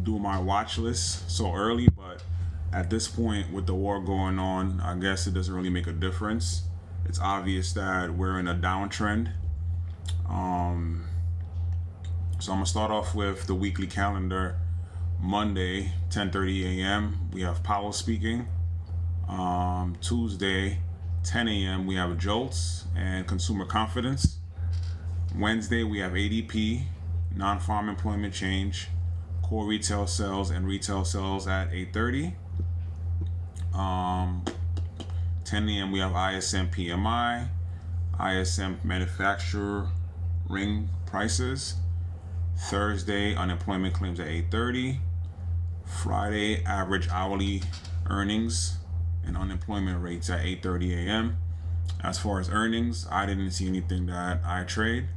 do my watch list so early, but at this point with the war going on, I guess it doesn't really make a difference. It's obvious that we're in a downtrend. Um, so I'm gonna start off with the weekly calendar. Monday, 10:30 a.m. We have Powell speaking. Tuesday, 10 a.m. we have Jolts and consumer confidence. Wednesday we have ADP, non-farm employment change, core retail sales and retail sales at 8:30. Um, 10 a.m. we have ISM PMI, ISM manufacturer ring prices. Thursday unemployment claims at 8:30. Friday average hourly earnings and unemployment rates at 8:30 a.m. As far as earnings, I didn't see anything that I trade,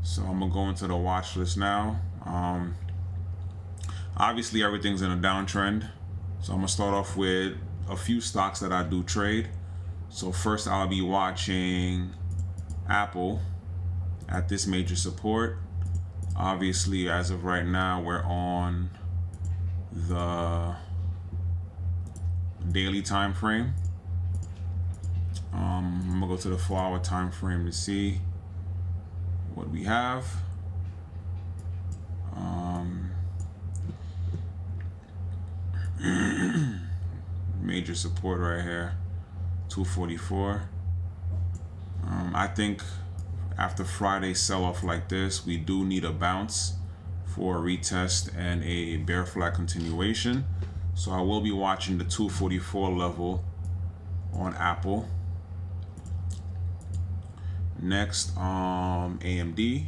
so I'm gonna go into the watch list now. Obviously, everything's in a downtrend, so I'm gonna start off with a few stocks that I do trade. So first, I'll be watching Apple at this major support. Obviously, as of right now, we're on the daily time frame. I'm gonna go to the 4-hour time frame to see what we have. Major support right here, 244. I think after Friday's sell-off like this, we do need a bounce for a retest and a bear flag continuation. So I will be watching the 244 level on Apple. Next, AMD.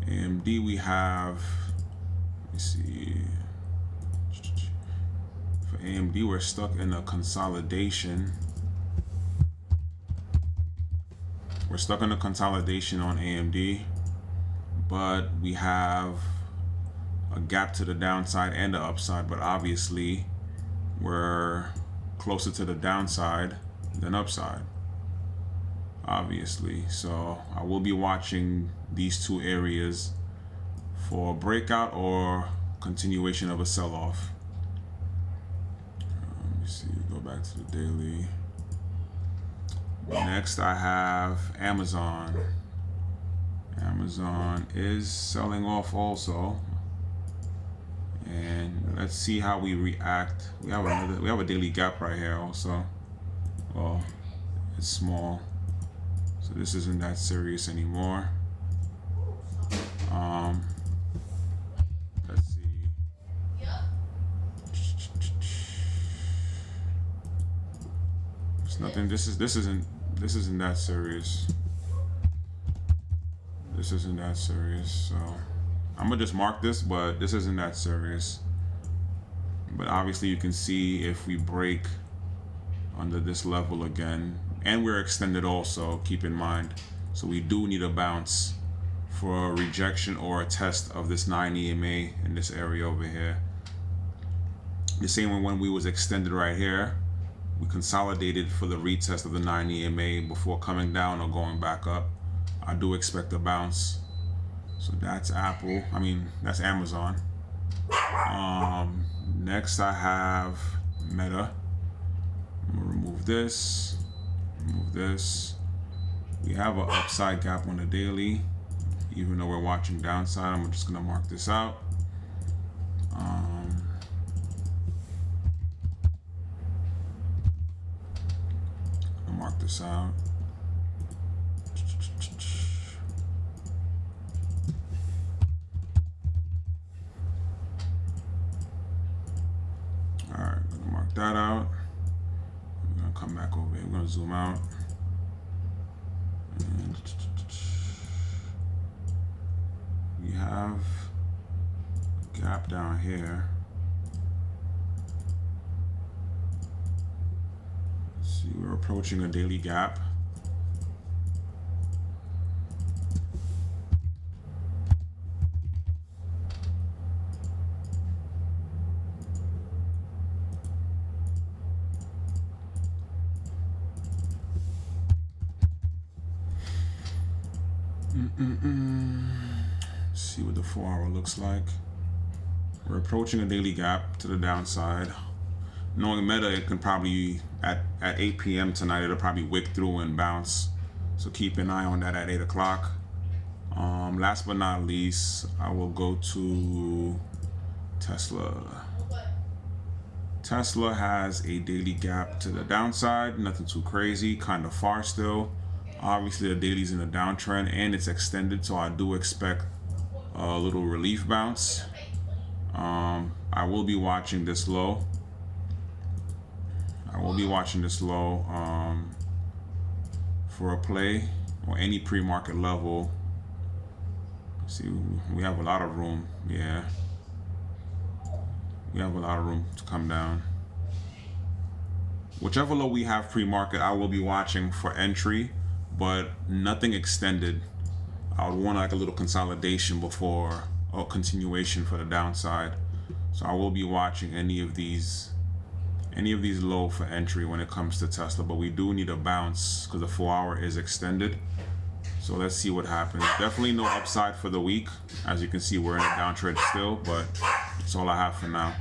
AMD we have, let me see. For AMD, we're stuck in a consolidation. We're stuck in a consolidation on AMD, but we have a gap to the downside and the upside, but obviously we're closer to the downside than upside, obviously. So I will be watching these two areas for breakout or continuation of a sell-off. Let me see, go back to the daily. Next I have Amazon. Amazon is selling off also, and let's see how we react. We have a daily gap right here also. Well, it's small, so this isn't that serious anymore. Let's see. It's nothing. This isn't that serious. This isn't that serious. So I'm gonna just mark this, but this isn't that serious. But obviously you can see if we break under this level again, and we're extended also, keep in mind. So we do need a bounce for a rejection or a test of this 9 EMA in this area over here. The same when we was extended right here, we consolidated for the retest of the 9 EMA before coming down or going back up. I do expect a bounce. So that's Apple. That's Amazon. Next I have Meta. I'm gonna remove this. Remove this. We have an upside gap on the daily, even though we're watching downside. I'm just gonna mark this out. I'll mark this out. Alright, I'm gonna mark that out. We're gonna come back over here. We're gonna zoom out. And we have a gap down here. Let's see, we're approaching a daily gap. See what the 4 hour looks like. We're approaching a daily gap to the downside. Knowing Meta, it can probably at 8 p.m. tonight, it'll probably wick through and bounce. So keep an eye on that at 8 o'clock. Last but not least, I will go to Tesla. Tesla has a daily gap to the downside, nothing too crazy, kind of far still. Obviously the daily's in a downtrend and it's extended, so I do expect a little relief bounce. I will be watching this low. For a play or any pre-market level. See, we have a lot of room. Yeah, we have a lot of room to come down. Whichever low we have pre-market, I will be watching for entry, but nothing extended. I would want like a little consolidation before a continuation for the downside. So I will be watching any of these low for entry when it comes to Tesla, but we do need a bounce because the 4-hour is extended. So let's see what happens. Definitely no upside for the week. As you can see, we're in a downtrend still, but that's all I have for now.